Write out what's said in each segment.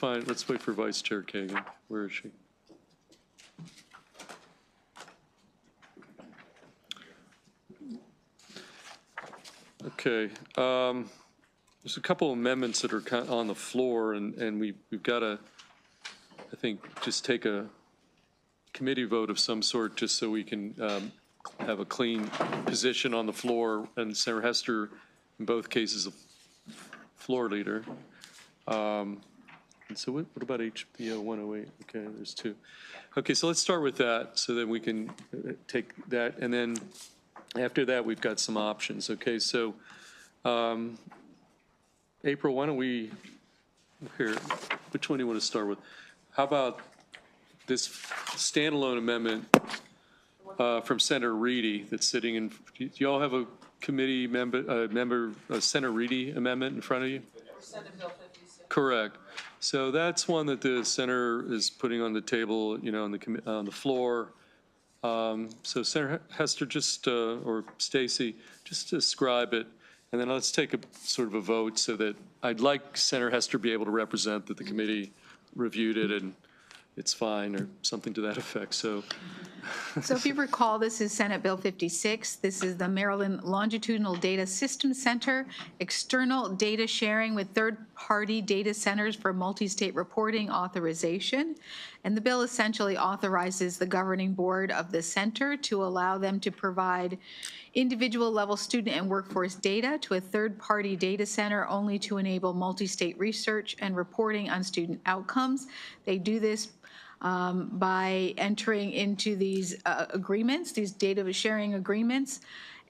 find, let's wait for Vice Chair Kagan. Where is she? Okay. There's a couple amendments that are kind of on the floor, and we've got to, I think, just take a committee vote of some sort just so we can have a clean position on the floor. And Senator Hester, in both cases, a floor leader. And so what about HB 108? Okay, there's two. Okay, so let's start with that so that we can take that. And then after that, we've got some options. Okay, so April, why don't we, here, which one do you want to start with? How about this standalone amendment from Senator Reedy that's sitting in, do you all have a committee member, Senator Reedy amendment in front of you? Senate Bill 56. Correct. So that's one that the senator is putting on the table, you know, on the floor. So Senator Hester, just or Stacy, just describe it, and then let's take a sort of a vote so that I'd like Senator Hester to be able to represent that the committee reviewed it and it's fine or something to that effect. So if you recall, this is Senate Bill 56. This is the Maryland Longitudinal Data System Center, external data sharing with third-party data centers for multi-state reporting authorization. And the bill essentially authorizes the governing board of the center to allow them to provide individual-level student and workforce data to a third-party data center only to enable multi-state research and reporting on student outcomes. They do this by entering into these agreements, these data sharing agreements,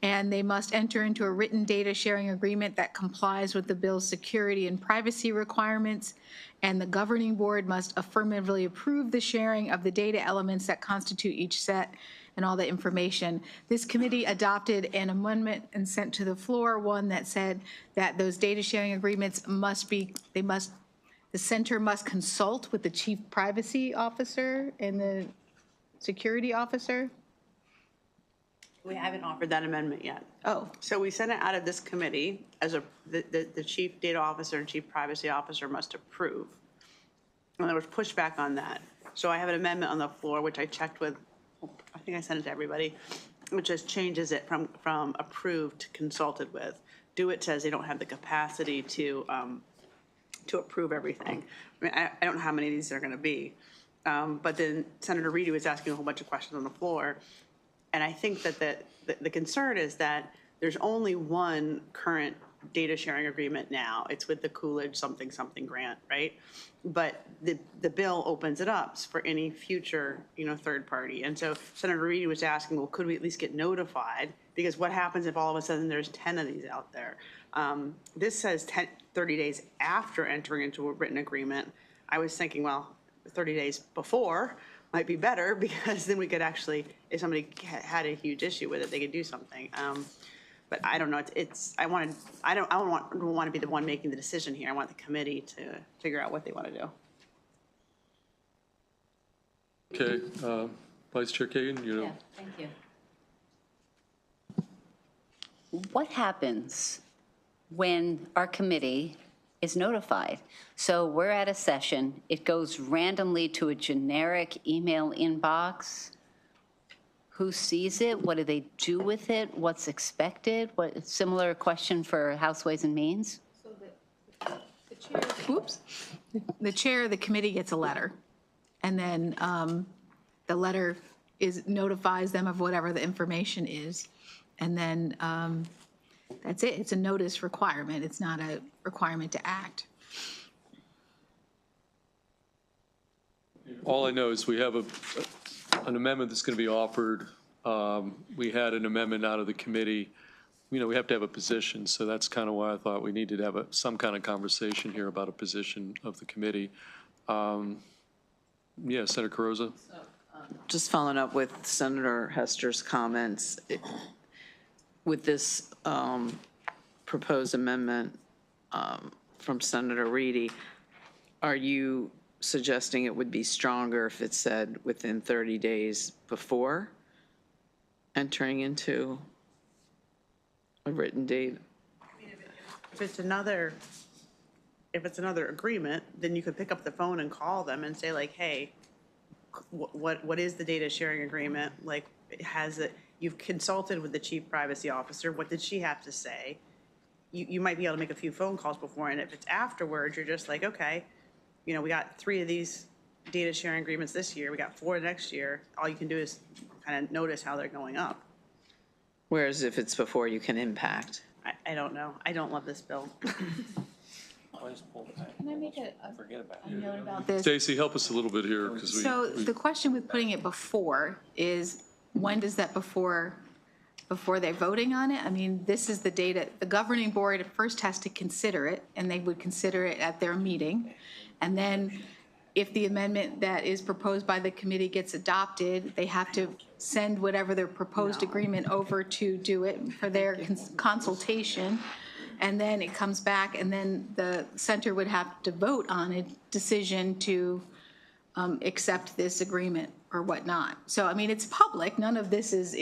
and they must enter into a written data sharing agreement that complies with the bill's security and privacy requirements, and the governing board must affirmatively approve the sharing of the data elements that constitute each set and all the information. This committee adopted an amendment and sent to the floor one that said that those data sharing agreements must be, the center must consult with the chief privacy officer and the security officer. We haven't offered that amendment yet. Oh, So we sent it out of this committee as the chief data officer and chief privacy officer must approve. And there was pushback on that. So I have an amendment on the floor, which I checked with, I think I sent it to everybody, which just changes it from approved to consulted with. DeWitt says they don't have the capacity to approve everything. I mean, I don't know how many of these there are going to be. But then Senator Reedy was asking a whole bunch of questions on the floor. And I think that the concern is that there's only one current data sharing agreement now. It's with the Coolidge something grant, right? But the bill opens it up for any future, third party. And so Senator Reedy was asking, well, could we at least get notified? Because what happens if all of a sudden there's 10 of these out there? This says 30 days after entering into a written agreement. I was thinking, well, 30 days before might be better because then we could actually, if somebody had a huge issue with it, they could do something. But I don't know. I don't want to be the one making the decision here. I want the committee to figure out what they want to do. okay, Vice Chair Kagan, Yeah, thank you. What happens when our committee is notified? So we're at a session, it goes randomly to a generic email inbox. Who sees it? What do they do with it? What's expected? What, similar question for House Ways and Means? so the chair of the committee gets a letter, and then the letter notifies them of whatever the information is, and then that's it. It's a notice requirement. It's not a requirement to act. all I know is we have an amendment that's going to be offered. We had an amendment out of the committee. We have to have a position, so that's kind of why I thought we needed to have some kind of conversation here about a position of the committee. Yeah, Senator Carrozza. Just following up with Senator Hester's comments, with this proposed amendment from Senator Reedy, are you suggesting it would be stronger if it said within 30 days before entering into a written date? If it's another if it's another agreement, then you could pick up the phone and call them and say like, hey, what is the data sharing agreement? Like, you've consulted with the chief privacy officer, what did she have to say? You might be able to make a few phone calls before, and if it's afterwards, you're just like, okay, we got 3 of these data sharing agreements this year, we got 4 next year. All you can do is kind of notice how they're going up. Whereas if it's before, you can impact. I don't know. I don't love this bill. Can I make a note about this? Stacy, help us a little bit here, because So the question with putting it before is, when does that before they're voting on it? I mean, this is the data, the governing board first has to consider it, and they would consider it at their meeting. And then if the amendment that is proposed by the committee gets adopted, they have to send whatever their proposed agreement over to do it for their consultation. And then it comes back, and then the center would have to vote on a decision to accept this agreement or whatnot. So, I mean, it's public. None of this is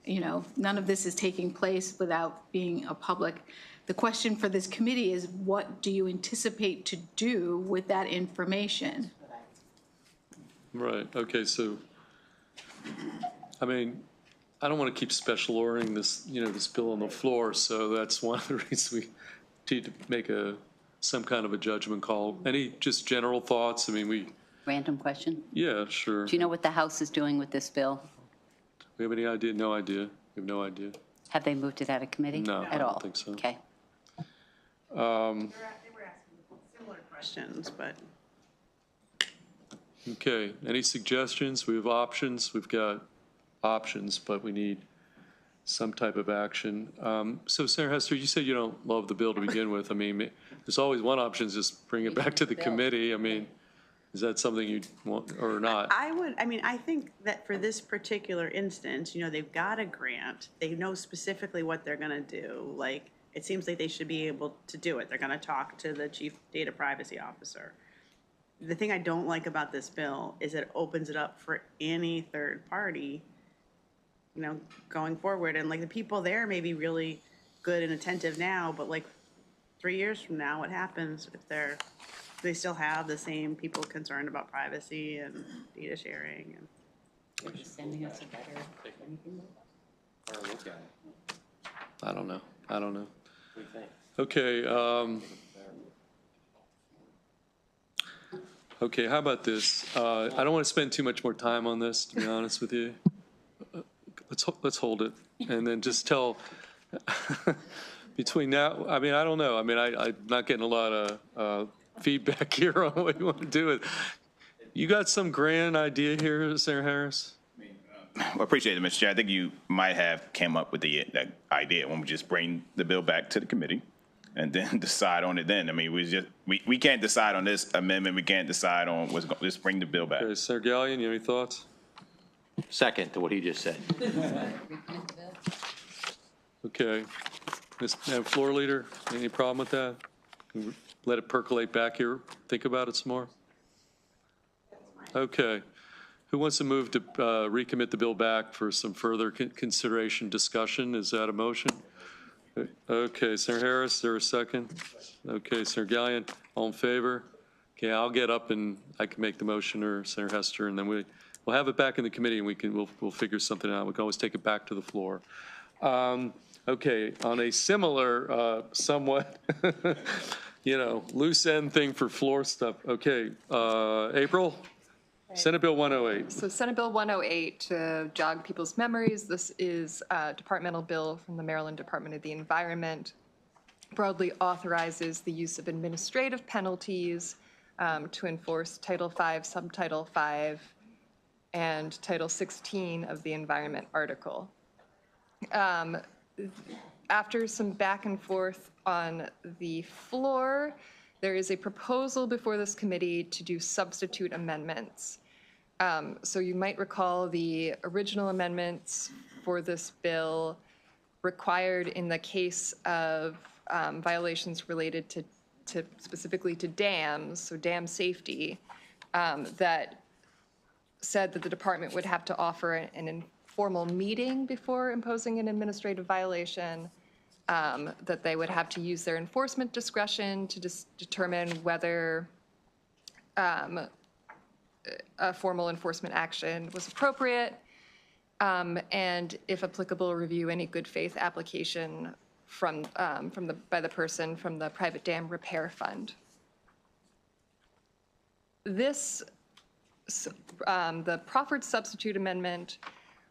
none of this is taking place without being a public. The question for this committee is, what do you anticipate to do with that information? right, okay, so, I mean, I don't want to keep special ordering this, this bill on the floor, so that's one of the reasons we need to make some kind of a judgment call. Any just general thoughts? I mean, Random question. yeah, sure. Do you know what the House is doing with this bill? We have any idea? No idea. We have no idea. Have they moved it out of committee? No, At I don't all? think so. Okay. They were asking similar questions, but. Okay, any suggestions? We have options. We've got options, but we need some type of action. So Senator Hester, you said you don't love the bill to begin with. I mean, there's always one option, is just bring it back to the committee. I mean, is that something you want or not? I think that for this particular instance, they've got a grant. They know specifically what they're going to do. Like, it seems like they should be able to do it. They're going to talk to the chief data privacy officer. The thing I don't like about this bill is it opens it up for any third party, going forward. And like, the people there may be really good and attentive now, but like 3 years from now, what happens if they still have the same people concerned about privacy and data sharing? And They're just sending us a better. I don't know. Okay, okay, how about this? I don't want to spend too much more time on this, to be honest with you. Let's hold it, and then just tell, between now, I mean, I don't know. I mean, I'm not getting a lot of feedback here on what you want to do with. You got some grand idea here, Senator Harris? I appreciate it, Mr. Chair. I think you might have came up with that idea when we just bring the bill back to the committee and then decide on it then. I mean, we can't decide on this amendment. We can't decide on what's going, just bring the bill back. Okay, Senator Gallion, you have any thoughts? Second to what he just said. Okay. Madam Floor Leader, any problem with that? Can we let it percolate back here? Think about it some more? Okay. Who wants to move to recommit the bill back for some further consideration, discussion? Is that a motion? Okay, Senator Harris, is there a second? Okay, Senator Gallion, all in favor? Okay, I'll get up and I can make the motion, or Senator Hester, and then we'll have it back in the committee, and we'll figure something out. We can always take it back to the floor. Okay, on a similar, somewhat, loose end thing for floor stuff. Okay, April? Senate Bill 108. So Senate Bill 108, to jog people's memories, this is a departmental bill from the Maryland Department of the Environment. Broadly authorizes the use of administrative penalties to enforce Title V, Subtitle 5, and Title 16 of the Environment Article. After some back and forth on the floor, there is a proposal before this committee to do substitute amendments. So you might recall the original amendments for this bill required in the case of violations related to specifically to dams, so dam safety, that said that the department would have to offer an informal meeting before imposing an administrative violation, that they would have to use their enforcement discretion to determine whether a formal enforcement action was appropriate, and if applicable, review any good faith application by the person from the private dam repair fund. This, the proffered substitute amendment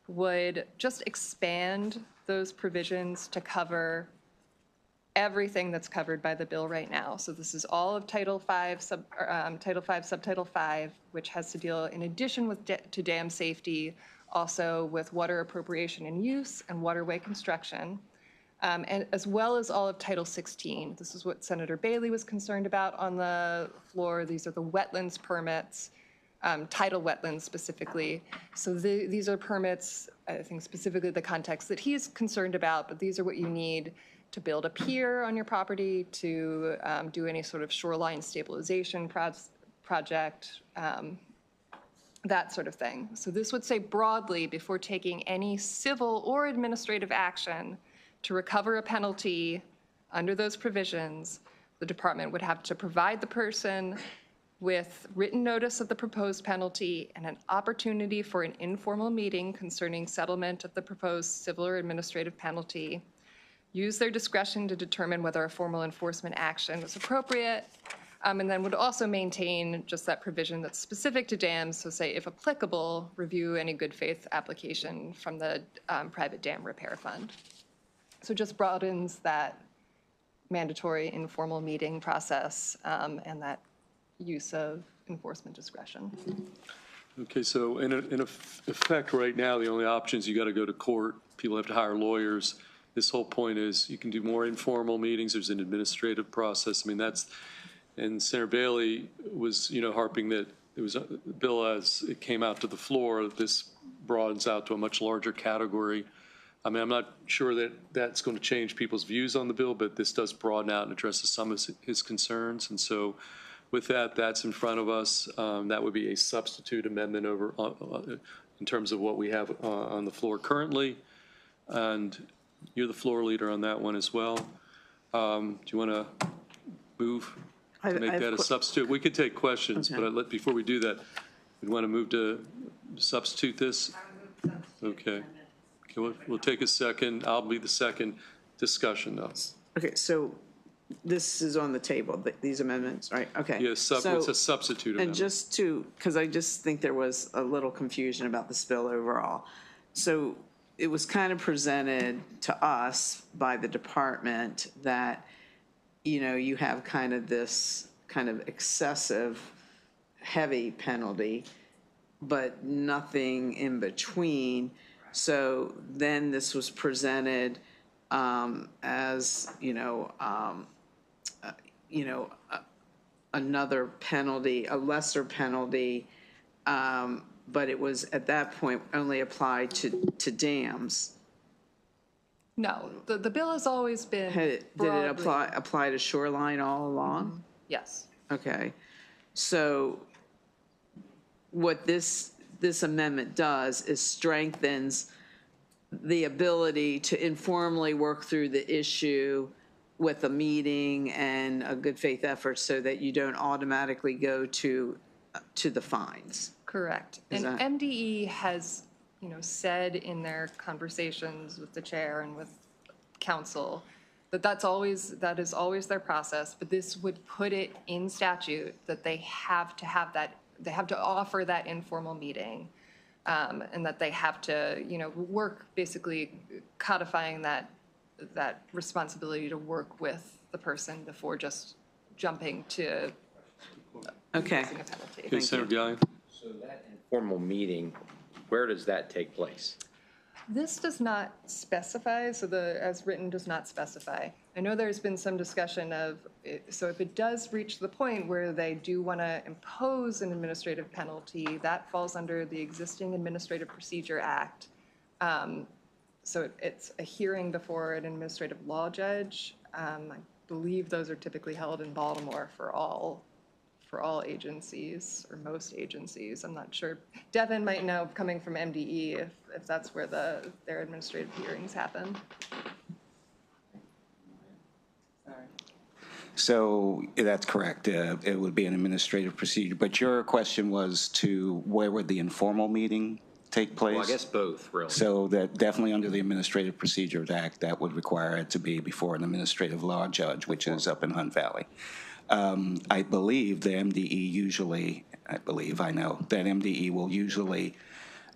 would just expand those provisions to cover everything that's covered by the bill right now. So this is all of Title V, Subtitle 5, which has to deal, in addition to dam safety, also with water appropriation and use and waterway construction, and as well as all of Title 16. This is what Senator Bailey was concerned about on the floor. These are the wetlands permits, tidal wetlands specifically. So these are permits, I think specifically the context that he's concerned about, but these are what you need to build a pier on your property, to do any sort of shoreline stabilization project, that sort of thing. So this would say broadly, before taking any civil or administrative action to recover a penalty under those provisions, the department would have to provide the person with written notice of the proposed penalty and an opportunity for an informal meeting concerning settlement of the proposed civil or administrative penalty, use their discretion to determine whether a formal enforcement action was appropriate, and then would also maintain just that provision that's specific to dams. So say, if applicable, review any good faith application from the private dam repair fund. So just broadens that mandatory informal meeting process and that use of enforcement discretion. Okay, so in effect, right now, the only options, you got to go to court. People have to hire lawyers. This whole point is you can do more informal meetings. There's an administrative process. I mean, that's, and Senator Bailey was, harping that it was a bill as it came out to the floor. This broadens out to a much larger category. I mean, I'm not sure that that's going to change people's views on the bill, but this does broaden out and addresses some of his concerns. And so with that, that's in front of us. That would be a substitute amendment over in terms of what we have on the floor currently. And you're the floor leader on that one as well. Do you want to move to make that a substitute? We could take questions, Okay. but before we do that, we want to move to substitute this? Okay. We'll take a second. I'll be the second discussion, though. Okay, so this is on the table, these amendments, right? Okay. Yes, it's a substitute And amendment. just because I just think there was a little confusion about this bill overall. So it was kind of presented to us by the department that, you have kind of this kind of excessive, heavy penalty, but nothing in between. So then this was presented as, another penalty, a lesser penalty, but it was at that point only applied to dams. No, the bill has always been Did it broadly- apply to shoreline all along? Yes. Okay. So what this amendment does is strengthens the ability to informally work through the issue with a meeting and a good faith effort so that you don't automatically go to the fines. Correct. Is And that- MDE has, said in their conversations with the chair and with council that that is always their process, but this would put it in statute that they have to offer that informal meeting, and that they have to, work, basically codifying that responsibility to work with the person before just jumping to Okay. imposing a penalty. Okay, Senator Gallion? So that informal meeting, where does that take place? This does not specify, so as written does not specify. I know there's been some discussion of, so if it does reach the point where they do want to impose an administrative penalty, that falls under the existing Administrative Procedure Act. So it's a hearing before an administrative law judge. I believe those are typically held in Baltimore for all agencies, or most agencies. I'm not sure. Devin might know, coming from MDE, if that's where their administrative hearings happen. So that's correct. It would be an administrative procedure. But your question was to where would the informal meeting take place? Well, I guess both, really. So that definitely under the Administrative Procedures Act, that would require it to be before an administrative law judge, which is up in Hunt Valley. I believe the MDE usually, I know, that MDE will usually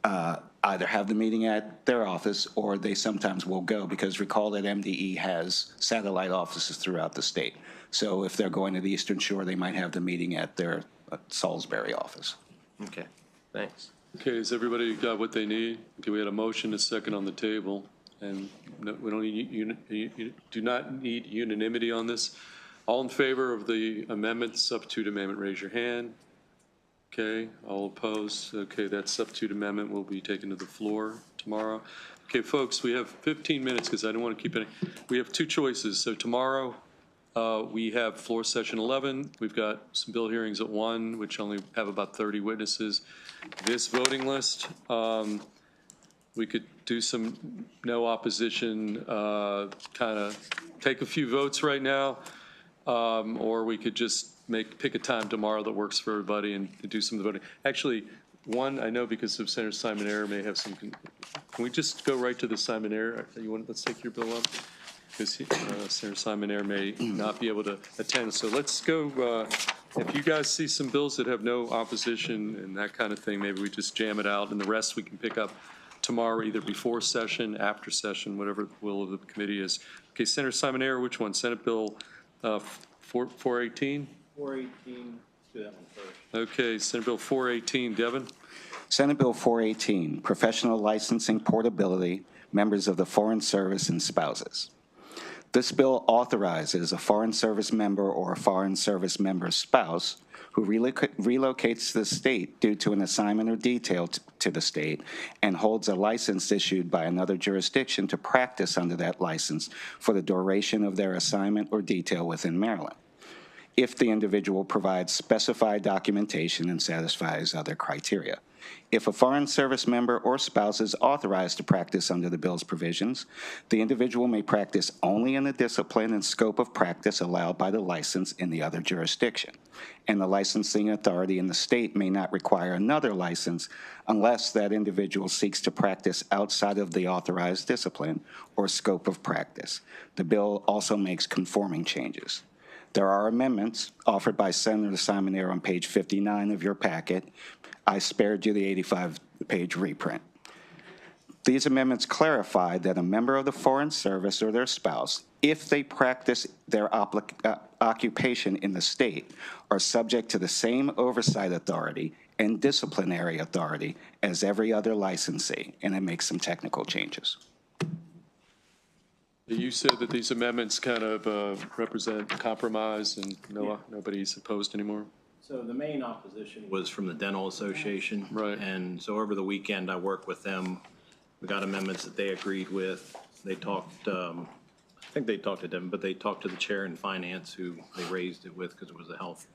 either have the meeting at their office or they sometimes will go, because recall that MDE has satellite offices throughout the state. So if they're going to the Eastern Shore, they might have the meeting at their Salisbury office. Okay, thanks. Okay, has everybody got what they need? Okay, we had a motion, a second on the table, and we don't need, do not need unanimity on this. All in favor of the amendment, substitute amendment, raise your hand. Okay, all opposed? Okay, that substitute amendment will be taken to the floor tomorrow. Okay, folks, we have 15 minutes because I don't want to keep it. We have two choices. So tomorrow we have floor session 11. We've got some bill hearings at 1, which only have about 30 witnesses. This voting list, we could do some no opposition, kind of take a few votes right now, or we could just pick a time tomorrow that works for everybody and do some of the voting. Actually, one, I know because of Senator Simon Ayer may have some, can we just go right to the Simon Ayer? Let's take your bill up, because Senator Simon Ayer may not be able to attend. So let's go, if you guys see some bills that have no opposition and that kind of thing, maybe we just jam it out, and the rest we can pick up tomorrow, either before session, after session, whatever the will of the committee is. Okay, Senator Simon Ayer, which one? Senate Bill 418? 418, do that one first. Okay, Senate Bill 418, Devin? Senate Bill 418, Professional Licensing Portability, Members of the Foreign Service and Spouses. This bill authorizes a Foreign Service member or a Foreign Service member's spouse who relocates to the state due to an assignment or detail to the state and holds a license issued by another jurisdiction to practice under that license for the duration of their assignment or detail within Maryland, if the individual provides specified documentation and satisfies other criteria. If a Foreign Service member or spouse is authorized to practice under the bill's provisions, the individual may practice only in the discipline and scope of practice allowed by the license in the other jurisdiction, and the licensing authority in the state may not require another license unless that individual seeks to practice outside of the authorized discipline or scope of practice. The bill also makes conforming changes. There are amendments offered by Senator Simon Ayer on page 59 of your packet. I spared you the 85-page reprint. These amendments clarify that a member of the Foreign Service or their spouse, if they practice their occupation in the state, are subject to the same oversight authority and disciplinary authority as every other licensee, and it makes some technical changes. You said that these amendments kind of represent compromise and nobody's opposed anymore? So the main opposition was from the Dental Association. Right. And so over the weekend, I worked with them. We got amendments that they agreed with. They talked, I think they talked to them, but they talked to the chair in finance who they raised it with because it was a health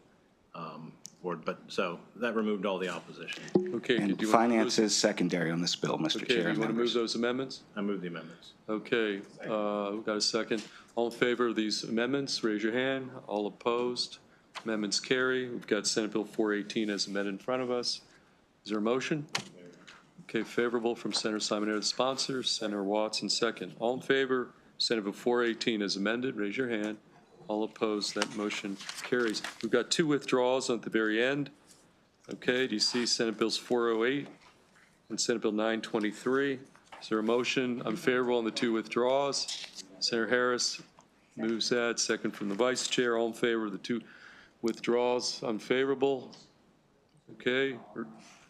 board. But so that removed all the opposition. Okay. And finance is secondary on this bill, Mr. Okay, Chair. do you want to move those amendments? I moved the amendments. Okay, we've got a second. All in favor of these amendments, raise your hand. All opposed? Amendments carry. We've got Senate Bill 418 as amended in front of us. Is there a motion? Okay, favorable from Senator Simon Ayer, the sponsor, Senator Watson, second. All in favor, Senate Bill 418 as amended, raise your hand. All opposed, that motion carries. We've got two withdrawals at the very end. Okay, do you see Senate Bills 408 and Senate Bill 923? Is there a motion unfavorable on the two withdrawals? Senator Harris moves that. Second from the vice chair. All in favor of the two withdrawals unfavorable? Okay,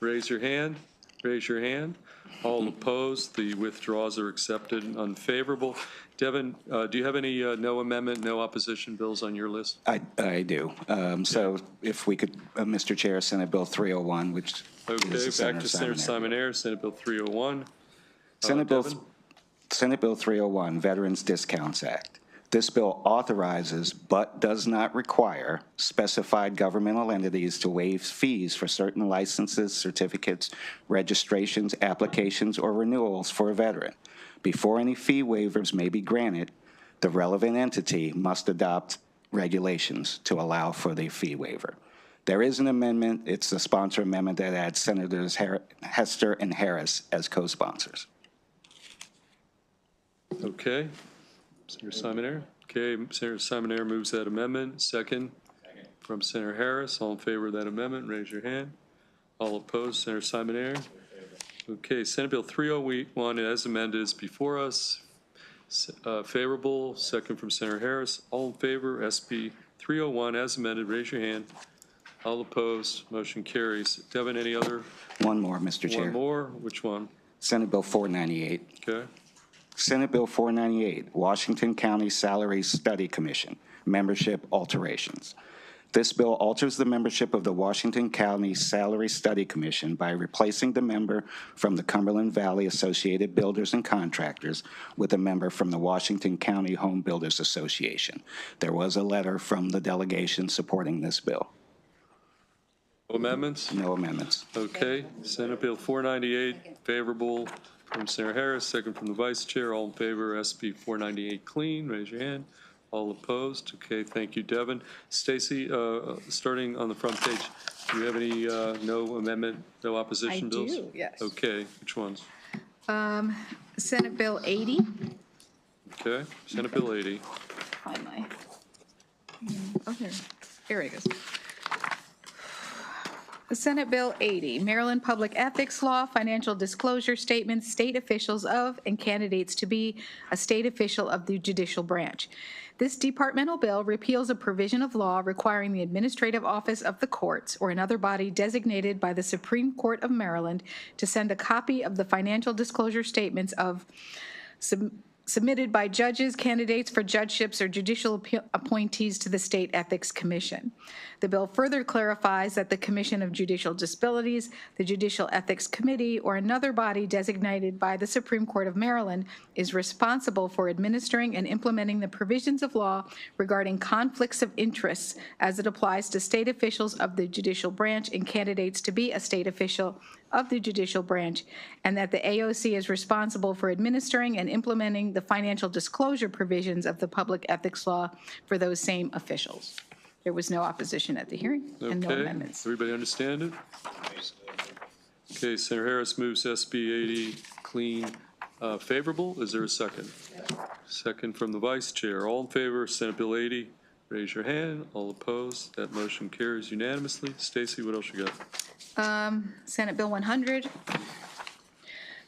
raise your hand. Raise your hand. All opposed, the withdrawals are accepted and unfavorable. Devin, do you have any no amendment, no opposition bills on your list? I do. So if we could, Mr. Chair, Senate Bill 301, which Okay, is back to Senator Simon Ayer, Senate Bill 301. Senate Devin? Bill 301, Veterans Discounts Act. This bill authorizes but does not require specified governmental entities to waive fees for certain licenses, certificates, registrations, applications, or renewals for a veteran. Before any fee waivers may be granted, the relevant entity must adopt regulations to allow for the fee waiver. There is an amendment. It's the sponsor amendment that adds Senators Hester and Harris as co-sponsors. Okay. Senator Simonaire? Okay, Senator Simonaire moves that amendment. Second from Senator Harris. All in favor of that amendment, raise your hand. All opposed, Senator Simonaire? Okay, Senate Bill 301 as amended is before us. Favorable, second from Senator Harris. All in favor, SB 301 as amended, raise your hand. All opposed, motion carries. Devin, any other? One more, Mr. Chair. One more? Which one? Senate Bill 498. Okay. Senate Bill 498, Washington County Salary Study Commission, membership alterations. This bill alters the membership of the Washington County Salary Study Commission by replacing the member from the Cumberland Valley Associated Builders and Contractors with a member from the Washington County Home Builders Association. There was a letter from the delegation supporting this bill. No amendments? No amendments. Okay, Senate Bill 498, favorable from Senator Harris, second from the Vice Chair. All in favor, SB 498 clean, raise your hand. All opposed? Okay, thank you, Devin. Stacy, starting on the front page, do you have any no amendment, no opposition bills? I do, yes. Okay, which ones? Senate Bill 80. Okay, Senate Bill 80. Find my, oh, here it goes. Senate Bill 80, Maryland Public Ethics Law, Financial Disclosure Statements, State Officials of, and Candidates to be a State Official of the Judicial Branch. This departmental bill repeals a provision of law requiring the Administrative Office of the Courts or another body designated by the Supreme Court of Maryland to send a copy of the financial disclosure statements of submitted by judges, candidates for judgeships, or judicial appointees to the State Ethics Commission. The bill further clarifies that the Commission of Judicial Disabilities, the Judicial Ethics Committee, or another body designated by the Supreme Court of Maryland is responsible for administering and implementing the provisions of law regarding conflicts of interests as it applies to state officials of the judicial branch and candidates to be a state official of the judicial branch, and that the AOC is responsible for administering and implementing the financial disclosure provisions of the public ethics law for those same officials. There was no opposition at the hearing and no Okay, amendments. everybody understand it? Okay, Senator Harris moves SB 80 clean favorable. Is there a second? Second from the Vice Chair. All in favor of Senate Bill 80, raise your hand. All opposed, that motion carries unanimously. Stacy, what else you got? Senate Bill 100.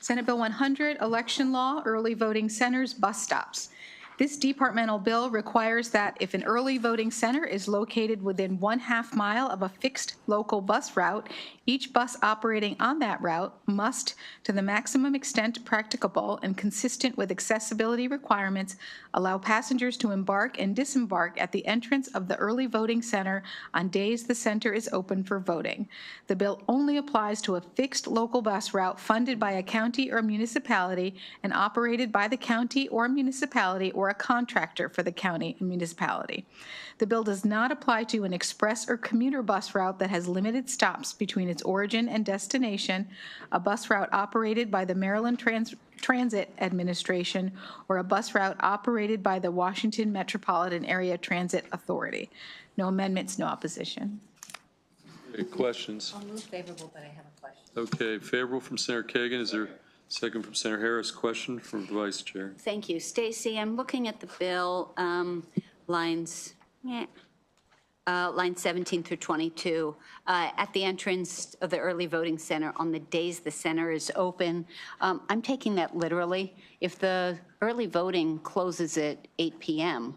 Senate Bill 100, Election Law, Early Voting Centers, Bus Stops. This departmental bill requires that if an early voting center is located within 1/2 mile of a fixed local bus route, each bus operating on that route must, to the maximum extent practicable and consistent with accessibility requirements, allow passengers to embark and disembark at the entrance of the early voting center on days the center is open for voting. The bill only applies to a fixed local bus route funded by a county or municipality and operated by the county or municipality or a contractor for the county and municipality. The bill does not apply to an express or commuter bus route that has limited stops between its origin and destination, a bus route operated by the Maryland Transit Administration, or a bus route operated by the Washington Metropolitan Area Transit Authority. No amendments, no opposition. Any questions? I'll move favorable, but I have a question. Okay, favorable from Senator Kagan. Is there a second from Senator Harris? Question from the Vice Chair. Thank you. Stacy, I'm looking at the bill, lines 17 through 22. At the entrance of the early voting center on the days the center is open. I'm taking that literally. If the early voting closes at 8 p.m.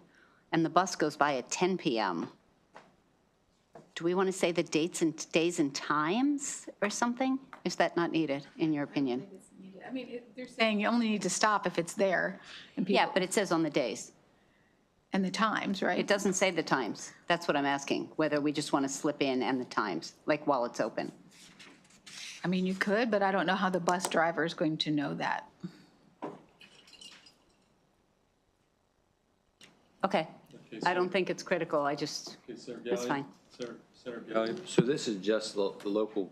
and the bus goes by at 10 p.m., do we want to say the dates and days and times or something? Is that not needed, in your opinion? I mean, they're saying you only need to stop if it's there. And people, Yeah, but it says on the days. and the times, right? It doesn't say the times. That's what I'm asking, whether we just want to slip in and the times, like while it's open. I mean, you could, but I don't know how the bus driver is going to know that. Okay. I don't think it's critical. I just, Okay, Senator that's Gallion? fine. Senator Gallion? So this is just the local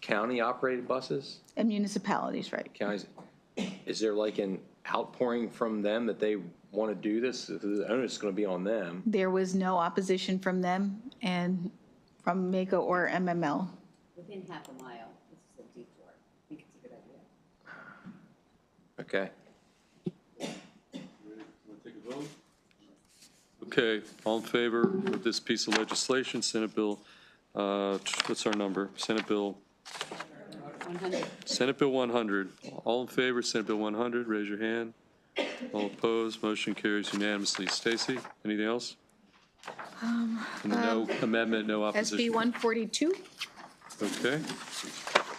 county-operated buses? And municipalities, right? Counties, is there like an outpouring from them that they want to do this? The onus is going to be on them. There was no opposition from them and from MACO or MML. Within half a mile, this is a detour. I think it's a good idea. Okay. Okay, all in favor of this piece of legislation, Senate Bill, what's our number? Senate Bill 100. Senate Bill 100. All in favor, Senate Bill 100, raise your hand. All opposed, motion carries unanimously. Stacy, anything else? And no amendment, no SB opposition. 142. Okay,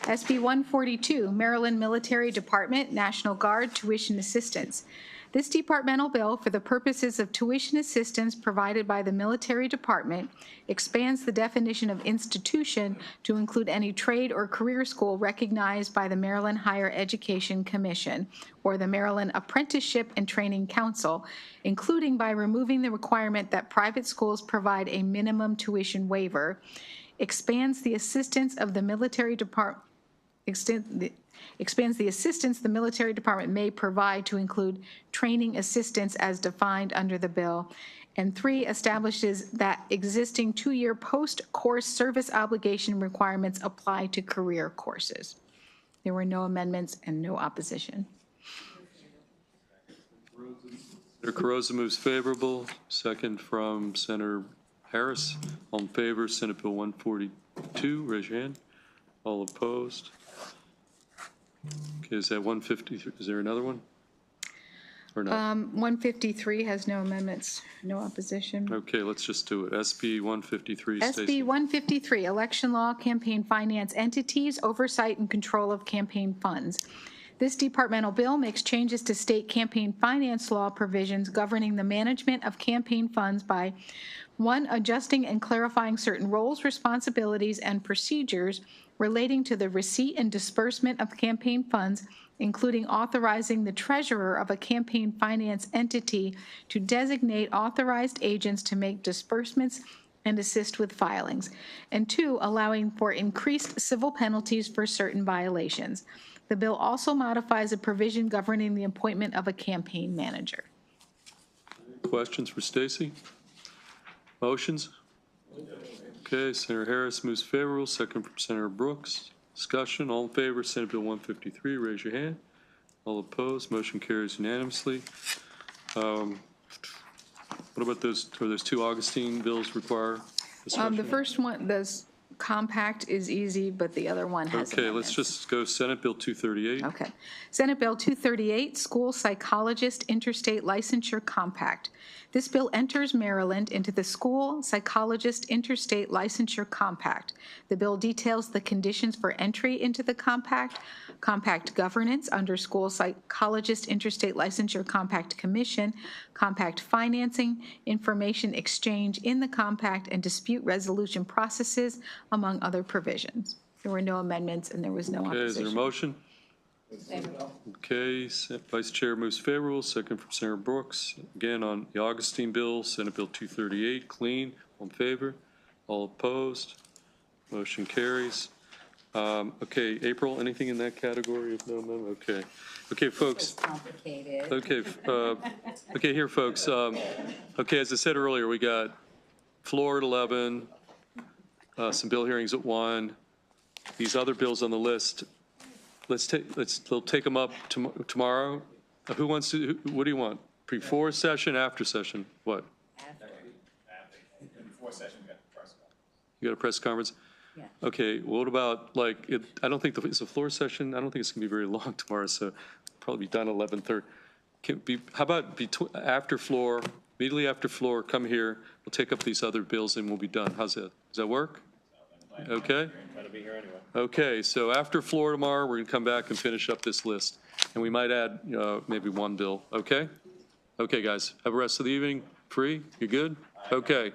SB 142, Maryland Military Department National Guard Tuition Assistance. This departmental bill, for the purposes of tuition assistance provided by the Military Department, expands the definition of institution to include any trade or career school recognized by the Maryland Higher Education Commission or the Maryland Apprenticeship and Training Council, including by removing the requirement that private schools provide a minimum tuition waiver, expands the assistance of the military department, expands the assistance the military department may provide to include training assistance as defined under the bill. And 3, establishes that existing 2-year post-course service obligation requirements apply to career courses. There were no amendments and no opposition. Senator Carrozza moves favorable. Second from Senator Harris. All in favor, Senate Bill 142, raise your hand. All opposed? Okay, is that 150? Is there another one? Or not? 153 has no amendments, no opposition. Okay, let's just do it. SB 153, SB Stacy. 153, Election Law, Campaign Finance Entities, Oversight and Control of Campaign Funds. This departmental bill makes changes to state campaign finance law provisions governing the management of campaign funds by 1, adjusting and clarifying certain roles, responsibilities, and procedures relating to the receipt and disbursement of campaign funds, including authorizing the treasurer of a campaign finance entity to designate authorized agents to make disbursements and assist with filings, and 2, allowing for increased civil penalties for certain violations. The bill also modifies a provision governing the appointment of a campaign manager. Questions for Stacy? Motions? Okay, Senator Harris moves favorable. Second from Senator Brooks. Discussion, all in favor, Senate Bill 153, raise your hand. All opposed, motion carries unanimously. What about those, are those 2 Augustine bills require discussion? The first one, the compact is easy, but the other one has Okay, amendments. let's just go Senate Bill 238. Okay. Senate Bill 238, School Psychologist Interstate Licensure Compact. This bill enters Maryland into the School Psychologist Interstate Licensure Compact. The bill details the conditions for entry into the compact, compact governance under School Psychologist Interstate Licensure Compact Commission, compact financing, information exchange in the compact, and dispute resolution processes, among other provisions. There were no amendments and there was no Okay, is there a opposition. motion? Okay, Vice Chair moves favorable. Second from Senator Brooks. Again, on the Augustine bill, Senate Bill 238, clean. All in favor? All opposed? Motion carries. Okay, April, anything in that category of no amendment? Okay. Okay, folks. Complicated. Okay, okay, here, folks. Okay, as I said earlier, we got floor at 11, some bill hearings at 1. These other bills on the list, we'll take them up tomorrow. Who wants to, what do you want? Before session, after session? What? Before session, we got the press conference. You got a press conference? Yeah. Okay, what about, like, I don't think it's a floor session. I don't think it's going to be very long tomorrow, so probably be done 11:30. How about after floor, immediately after floor, come here, we'll take up these other bills and we'll be done. How's that? Does that work? Okay? Gotta be here anyway. Okay, so after floor tomorrow, we're going to come back and finish up this list. And we might add maybe 1 bill, okay? Okay, guys, have the rest of the evening free? You good? Okay.